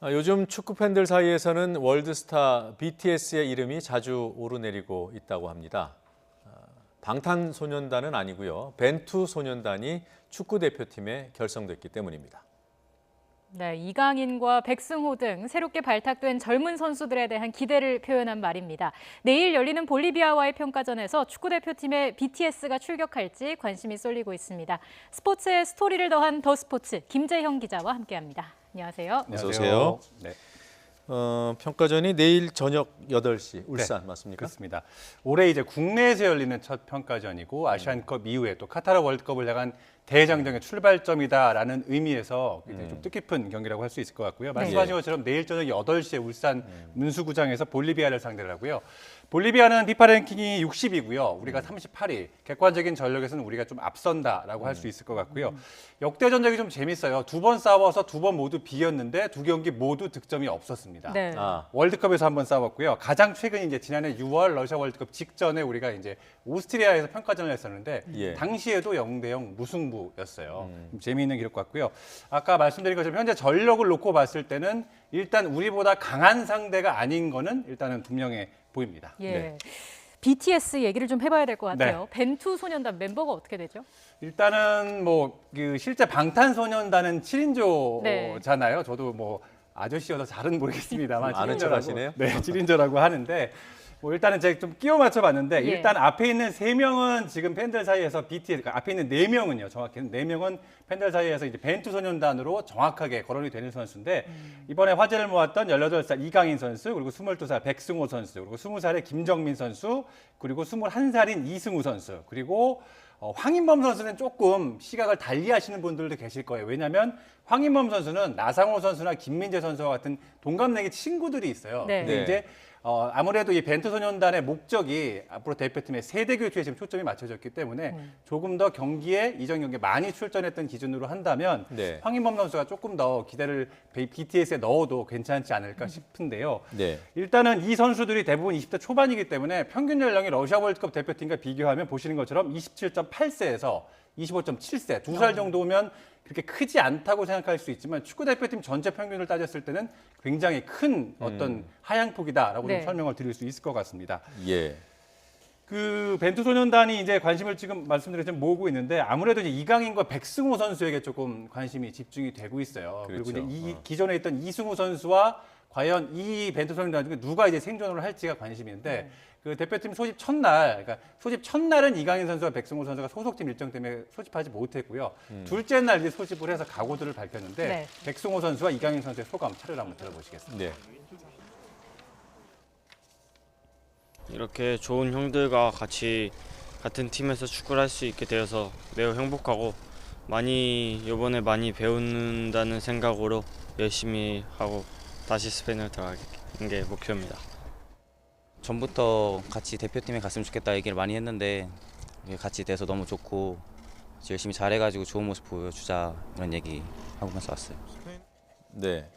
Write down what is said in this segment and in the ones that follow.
요즘 축구 팬들 사이에서는 월드스타 BTS의 이름이 자주 오르내리고 있다고 합니다. 방탄소년단은 아니고요. 벤투소년단이 축구 대표팀에 결성됐기 때문입니다. 네, 이강인과 백승호 등 새롭게 발탁된 젊은 선수들에 대한 기대를 표현한 말입니다. 내일 열리는 볼리비아와의 평가전에서 축구대표팀에 BTS가 출격할지 관심이 쏠리고 있습니다. 스포츠의 스토리를 더한 더 스포츠 김재형 기자와 함께합니다. 안녕하세요. 어서 오세요. 네. 평가전이 내일 저녁 8시 울산 네, 맞습니까? 그렇습니다. 올해 이제 국내에서 열리는 첫 평가전이고 아시안컵 이후에 또 카타르 월드컵을 향한 대장정의 출발점이다라는 의미에서 굉장히 좀 뜻깊은 경기라고 할 수 있을 것 같고요. 말씀하신 것처럼 내일 저녁 8시에 울산 문수구장에서 볼리비아를 상대를 하고요. 볼리비아는 피파 랭킹이 60이고요. 우리가 38위. 객관적인 전력에서는 우리가 좀 앞선다라고 할 수 있을 것 같고요. 역대 전적이 좀 재밌어요. 2번 싸워서 2번 모두 비겼는데 2경기 모두 득점이 없었습니다. 네. 월드컵에서 한번 싸웠고요. 가장 최근 이제 지난해 6월 러시아 월드컵 직전에 우리가 이제 오스트리아에서 평가전을 했었는데 예. 당시에도 0대0 무승부였어요. 재미있는 기록 같고요. 아까 말씀드린 것처럼 현재 전력을 놓고 봤을 때는 일단 우리보다 강한 상대가 아닌 거는 일단은 분명해 보입니다. 예. 네. BTS 얘기를 좀 해봐야 될 것 같아요. 네. 벤투소년단 멤버가 어떻게 되죠? 일단은 뭐 그 실제 방탄소년단은 7인조잖아요. 네. 저도 뭐 아저씨여서 잘은 모르겠습니다만 아는 척 하시네요. 네, 7인조라고 하는데 뭐 일단은 제가 좀 끼워 맞춰봤는데 예. 일단 앞에 있는 3명은 지금 팬들 사이에서 BTS, 그러니까 앞에 있는 4명은요, 정확히는 4명은 팬들 사이에서 이제 벤투소년단으로 정확하게 거론이 되는 선수인데 이번에 화제를 모았던 18살 이강인 선수, 그리고 22살 백승호 선수, 그리고 20살의 김정민 선수, 그리고 21살인 이승우 선수, 그리고 황인범 선수는 조금 시각을 달리하시는 분들도 계실 거예요. 왜냐하면 황인범 선수는 나상호 선수나 김민재 선수와 같은 동갑내기 친구들이 있어요. 네. 근데 네. 이제 아무래도 이 벤투소년단의 목적이 앞으로 대표팀의 세대 교체에 지금 초점이 맞춰졌기 때문에 조금 더 경기에 이전 경기에 많이 출전했던 기준으로 한다면 네. 황인범 선수가 조금 더 기대를 BTS에 넣어도 괜찮지 않을까 싶은데요. 네. 일단은 이 선수들이 대부분 20대 초반이기 때문에 평균 연령이 러시아 월드컵 대표팀과 비교하면 보시는 것처럼 27.8세에서 25.7세, 2살 정도면 그렇게 크지 않다고 생각할 수 있지만 축구 대표팀 전체 평균을 따졌을 때는 굉장히 큰 어떤 하향폭이다라고 네. 좀 설명을 드릴 수 있을 것 같습니다. 예. 그 벤투소년단이 이제 관심을 지금 말씀드렸지만 모으고 있는데 아무래도 이제 이강인과 백승호 선수에게 조금 관심이 집중이 되고 있어요. 그렇죠. 그리고 이제 이 기존에 있던 이승우 선수와 과연 이 벤투소년단 중에 누가 이제 생존을 할지가 관심인데 그 대표팀 소집 첫날, 그러니까 소집 첫날은 이강인 선수와 백승호 선수가 소속팀 일정 때문에 소집하지 못했고요. 둘째 날 이제 소집을 해서 각오들을 밝혔는데 네. 백승호 선수와 이강인 선수의 소감 차례를 한번 들어보시겠습니다. 네. 이렇게 좋은 형들과 같이 같은 팀에서 축구를 할 수 있게 되어서 매우 행복하고 이번에 많이 배운다는 생각으로 열심히 하고 다시 스페인을 들어가는 게 목표입니다. 전부터 같이 대표팀에 갔으면 좋겠다 얘기를 많이 했는데 같이 돼서 너무 좋고 열심히 잘해가지고 좋은 모습 보여주자 이런 얘기 하면서 왔어요. 네.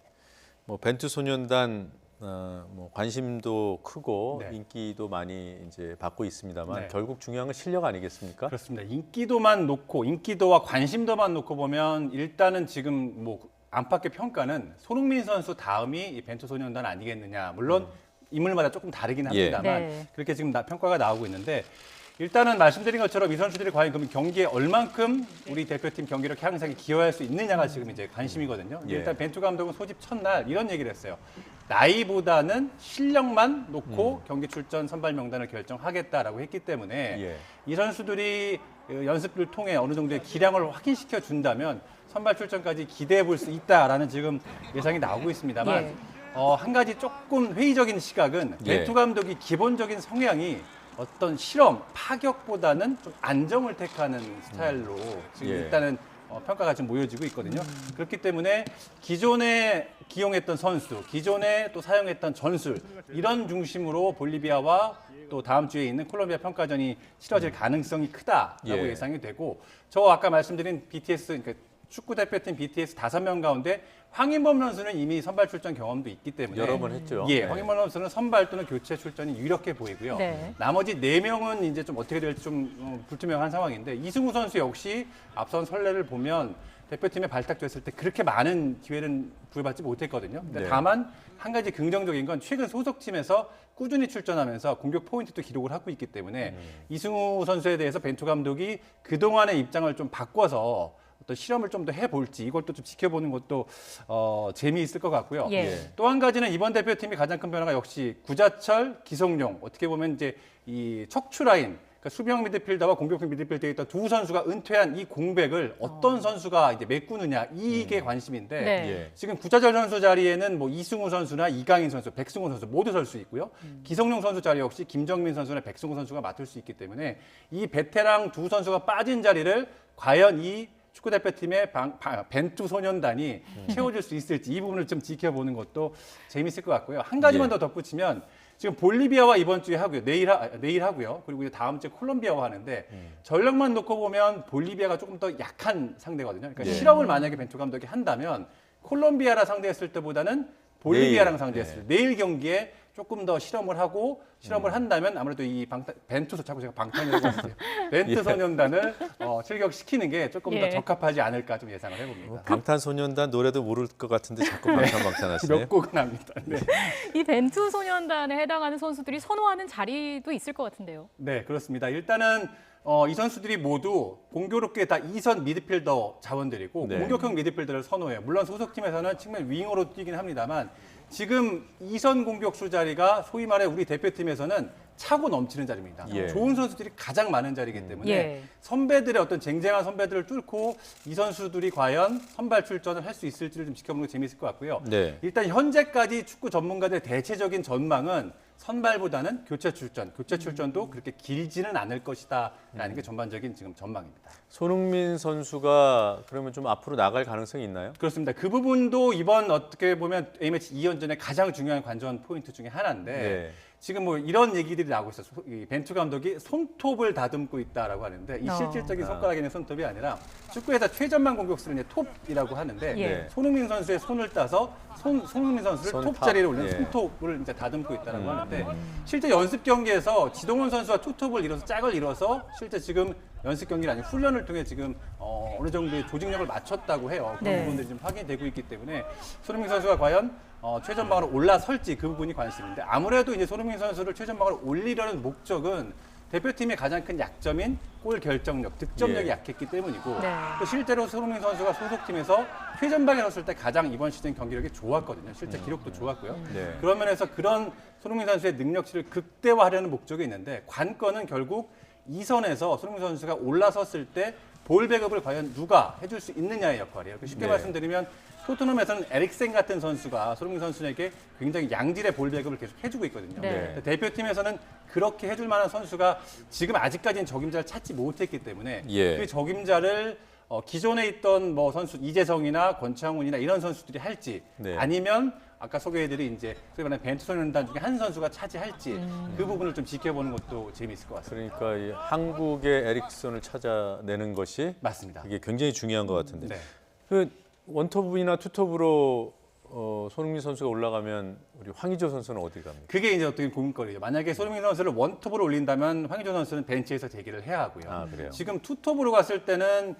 뭐 벤투소년단 뭐 관심도 크고 네. 인기도 많이 이제 받고 있습니다만 네. 결국 중요한 건 실력 아니겠습니까? 그렇습니다. 인기도와 관심도만 놓고 보면 일단은 지금 뭐 안팎의 평가는 손흥민 선수 다음이 이 벤투소년단 아니겠느냐. 물론 인물마다 조금 다르긴 합니다만 네. 그렇게 지금 평가가 나오고 있는데 일단은 말씀드린 것처럼 이 선수들이 과연 그럼 경기에 얼만큼 우리 대표팀 경기력 향상에 기여할 수 있느냐가 지금 이제 관심이거든요. 예. 일단 벤투 감독은 소집 첫날 이런 얘기를 했어요. 나이보다는 실력만 놓고 경기 출전 선발 명단을 결정하겠다라고 했기 때문에 예. 이 선수들이 연습을 통해 어느 정도의 기량을 확인시켜 준다면 선발 출전까지 기대해 볼 수 있다라는 지금 예상이 나오고 있습니다만 예. 한 가지 조금 회의적인 시각은 예. 벤투 감독이 기본적인 성향이 어떤 실험, 파격보다는 좀 안정을 택하는 스타일로 지금 예. 일단은 평가가 좀 모여지고 있거든요. 그렇기 때문에 기존에 기용했던 선수, 기존에 또 사용했던 전술 이런 중심으로 볼리비아와 또 다음 주에 있는 콜롬비아 평가전이 치러질 가능성이 크다라고 예. 예상이 되고 저 아까 말씀드린 BTS 그러니까 축구 대표팀 BTS 5명 가운데 황인범 선수는 이미 선발 출전 경험도 있기 때문에 여러 번 했죠. 예, 네. 황인범 선수는 선발 또는 교체 출전이 유력해 보이고요. 네. 나머지 4명은 이제 좀 어떻게 될지 좀 불투명한 상황인데 이승우 선수 역시 앞선 선례를 보면 대표팀에 발탁됐을 때 그렇게 많은 기회는 부여받지 못했거든요. 근데 네. 다만 한 가지 긍정적인 건 최근 소속팀에서 꾸준히 출전하면서 공격 포인트도 기록을 하고 있기 때문에 이승우 선수에 대해서 벤투 감독이 그동안의 입장을 좀 바꿔서 어떤 실험을 좀 더 해볼지 이것도 좀 지켜보는 것도 재미있을 것 같고요. 예. 또 한 가지는 이번 대표팀이 가장 큰 변화가 역시 구자철, 기성용 어떻게 보면 이제 이 척추 라인 그러니까 수비형 미드필더와 공격형 미드필더에 있던 두 선수가 은퇴한 이 공백을 어떤 선수가 이제 메꾸느냐 이게 관심인데 네. 예. 지금 구자철 선수 자리에는 뭐 이승우 선수나 이강인 선수, 백승호 선수 모두 설 수 있고요. 기성용 선수 자리 역시 김정민 선수나 백승호 선수가 맡을 수 있기 때문에 이 베테랑 두 선수가 빠진 자리를 과연 이 축구대표팀의 벤투 소년단이 채워줄 수 있을지 이 부분을 좀 지켜보는 것도 재밌을 것 같고요. 한 가지만 예. 더 덧붙이면 지금 볼리비아와 이번 주에 하고요. 내일 하고요. 그리고 이제 다음 주에 콜롬비아와 하는데 전력만 놓고 보면 볼리비아가 조금 더 약한 상대거든요. 그러니까 예. 실험을 만약에 벤투 감독이 한다면 콜롬비아랑 상대했을 때보다는 볼리비아랑 내일, 상대했을 때 예. 내일 경기에 조금 더 실험을 한다면 아무래도 이 벤투 자꾸 제가 방탄이라고 했어요. 벤투 예. 소년단을 출격시키는 게 조금 예. 더 적합하지 않을까 좀 예상을 해봅니다. 방탄소년단 노래도 모를 것 같은데 자꾸 방탄하시네요. 몇 곡은 합니다. 네. 이 벤투 소년단에 해당하는 선수들이 선호하는 자리도 있을 것 같은데요. 네, 그렇습니다. 일단은 이 선수들이 모두 공교롭게 다 2선 미드필더 자원들이고 네. 공격형 미드필더를 선호해요. 물론 소속팀에서는 측면 윙어로 뛰긴 합니다만 지금 2선 공격수 자리가 소위 말해 우리 대표팀에서는 차고 넘치는 자리입니다. 예. 좋은 선수들이 가장 많은 자리이기 때문에 예. 선배들의 어떤 쟁쟁한 선배들을 뚫고 이 선수들이 과연 선발 출전을 할 수 있을지를 좀 지켜보는 게 재미있을 것 같고요. 네. 일단 현재까지 축구 전문가들의 대체적인 전망은 선발보다는 교체 출전도 그렇게 길지는 않을 것이다라는 게 전반적인 지금 전망입니다. 손흥민 선수가 그러면 좀 앞으로 나갈 가능성이 있나요? 그렇습니다. 그 부분도 이번 어떻게 보면 A매치 2연전의 가장 중요한 관전 포인트 중에 하나인데 네. 지금 뭐 이런 얘기들이 나오고 있어요. 이 벤투 감독이 손톱을 다듬고 있다라고 하는데 이 실질적인 손가락에 있는 손톱이 아니라 축구에서 최전방 공격수를 이제 톱이라고 하는데 예. 손흥민 선수의 손을 따서 손흥민 선수를 손탑. 톱 자리에 올린 예. 손톱을 이제 다듬고 있다라고 하는데 실제 연습 경기에서 지동원 선수가 투톱을 이뤄서 짝을 이뤄서 실제 지금 연습 경기가 아니고 훈련을 통해 지금 어느 정도의 조직력을 맞췄다고 해요. 그런 네. 부분들이 지금 확인되고 있기 때문에 손흥민 선수가 과연 최전방으로 올라설지 그 부분이 관심인데 아무래도 이제 손흥민 선수를 최전방으로 올리려는 목적은 대표팀의 가장 큰 약점인 골 결정력, 득점력이 예. 약했기 때문이고 네. 또 실제로 손흥민 선수가 소속팀에서 최전방에 섰을 때 가장 이번 시즌 경기력이 좋았거든요. 실제 기록도 좋았고요. 네. 그런 면에서 그런 손흥민 선수의 능력치를 극대화하려는 목적이 있는데 관건은 결국 2선에서 손흥민 선수가 올라섰을 때 볼 백업을 과연 누가 해줄 수 있느냐의 역할이에요. 쉽게 네. 말씀드리면 토트넘에서는 에릭센 같은 선수가 손흥민 선수에게 굉장히 양질의 볼 백업을 계속 해주고 있거든요. 네. 대표팀에서는 그렇게 해줄 만한 선수가 지금 아직까지는 적임자를 찾지 못했기 때문에 예. 그 적임자를 기존에 있던 뭐 선수 이재성이나 권창훈이나 이런 선수들이 할지 네. 아니면 아까 소개해드린 이제 소위 말하는 벤투 소년단 중에 한 선수가 차지할지 그 부분을 좀 지켜보는 것도 재미있을 것 같습니다. 그러니까 이 한국의 에릭슨을 찾아내는 것이 맞습니다. 이게 굉장히 중요한 것 같은데. 네. 그 원톱이나 투톱으로 손흥민 선수가 올라가면 우리 황의조 선수는 어디 갑니까? 그게 이제 어떻게 고민거리죠. 만약에 손흥민 선수를 원톱으로 올린다면 황의조 선수는 벤치에서 대기를 해야 하고요. 아, 그래요? 지금 투톱으로 갔을 때는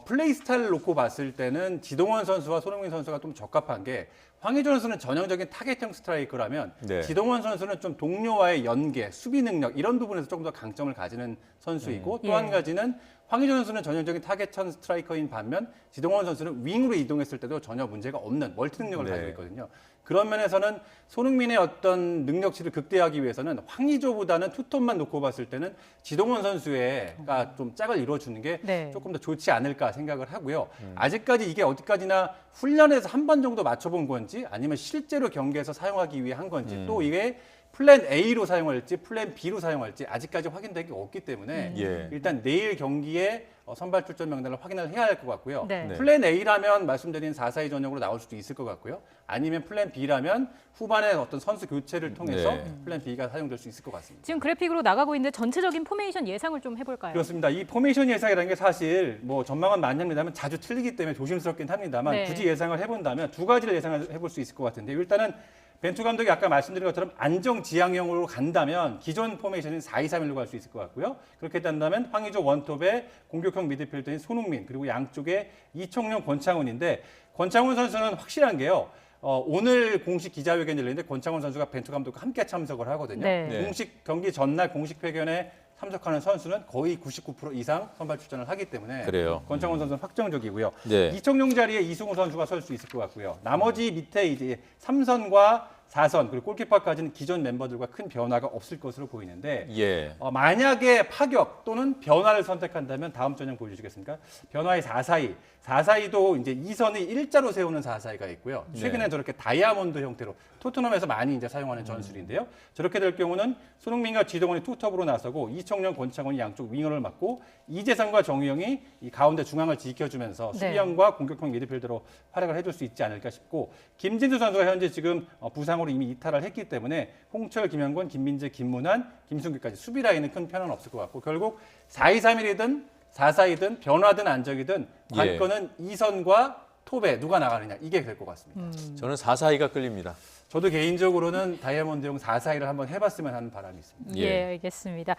플레이 스타일을 놓고 봤을 때는 지동원 선수와 손흥민 선수가 좀 적합한 게 황의조 선수는 전형적인 타겟형 스트라이커라면 네. 지동원 선수는 좀 동료와의 연계, 수비 능력 이런 부분에서 조금 더 강점을 가지는 선수이고 또 한 예. 가지는 황의조 선수는 전형적인 타겟형 스트라이커인 반면 지동원 선수는 윙으로 이동했을 때도 전혀 문제가 없는 멀티 능력을 네. 가지고 있거든요. 그런 면에서는 손흥민의 어떤 능력치를 극대화하기 위해서는 황의조보다는 투톱만 놓고 봤을 때는 지동원 선수가 좀 짝을 이뤄주는 게 네. 조금 더 좋지 않을까 생각을 하고요. 아직까지 이게 어디까지나 훈련에서 한 번 정도 맞춰본 건지 아니면 실제로 경기에서 사용하기 위해 한 건지 또 이게 플랜 A로 사용할지 플랜 B로 사용할지 아직까지 확인된 게 없기 때문에 예. 일단 내일 경기에 선발 출전 명단을 확인을 해야 할 것 같고요. 네. 네. 플랜 A라면 말씀드린 4-4-2 전형으로 나올 수도 있을 것 같고요. 아니면 플랜 B라면 후반에 어떤 선수 교체를 통해서 네. 플랜 B가 사용될 수 있을 것 같습니다. 지금 그래픽으로 나가고 있는데 전체적인 포메이션 예상을 좀 해볼까요? 그렇습니다. 이 포메이션 예상이라는 게 사실 뭐 전망은 많습니다만 자주 틀리기 때문에 조심스럽긴 합니다만 네. 굳이 예상을 해본다면 두 가지를 예상을 해볼 수 있을 것 같은데 일단은 벤투 감독이 아까 말씀드린 것처럼 안정지향형으로 간다면 기존 포메이션인 4-2-3-1로 갈 수 있을 것 같고요. 그렇게 된다면 황의조 원톱에 공격형 미드필더인 손흥민 그리고 양쪽에 이청용, 권창훈인데 권창훈 선수는 확실한 게요. 오늘 공식 기자회견이 열리는데 권창훈 선수가 벤투 감독과 함께 참석을 하거든요. 네. 공식 경기 전날 공식 회견에 참석하는 선수는 거의 99% 이상 선발 출전을 하기 때문에 그래요. 권창훈 선수는 확정적이고요. 네. 이청용 자리에 이승우 선수가 설 수 있을 것 같고요. 나머지 밑에 이제 3선과 4선 그리고 골키퍼까지는 기존 멤버들과 큰 변화가 없을 것으로 보이는데 예. 만약에 파격 또는 변화를 선택한다면 다음 전형 보여주시겠습니까? 변화의 4-4-2. 4-4-2도 이제 2선이 일자로 세우는 4-4-2가 있고요. 최근에 네. 저렇게 다이아몬드 형태로 토트넘에서 많이 이제 사용하는 전술인데요. 저렇게 될 경우는 손흥민과 지동원이 투톱으로 나서고 이청용, 권창훈이 양쪽 윙어를 맡고 이재성과 정우영이 이 가운데 중앙을 지켜주면서 네. 수비형과 공격형 미드필더로 활약을 해줄 수 있지 않을까 싶고 김진수 선수가 현재 지금 부상으로 이미 이탈을 했기 때문에 홍철, 김영권, 김민재, 김문환, 김승규까지 수비 라인은 큰 편은 없을 것 같고 결국 4-2-3-1이든 4-4-2든 변화든 안정이든 관건은 이선과 톱에 누가 나가느냐 이게 될 것 같습니다. 저는 4-4-2가 끌립니다. 저도 개인적으로는 다이아몬드용 4-4-2를 한번 해봤으면 하는 바람이 있습니다. 예, 알겠습니다.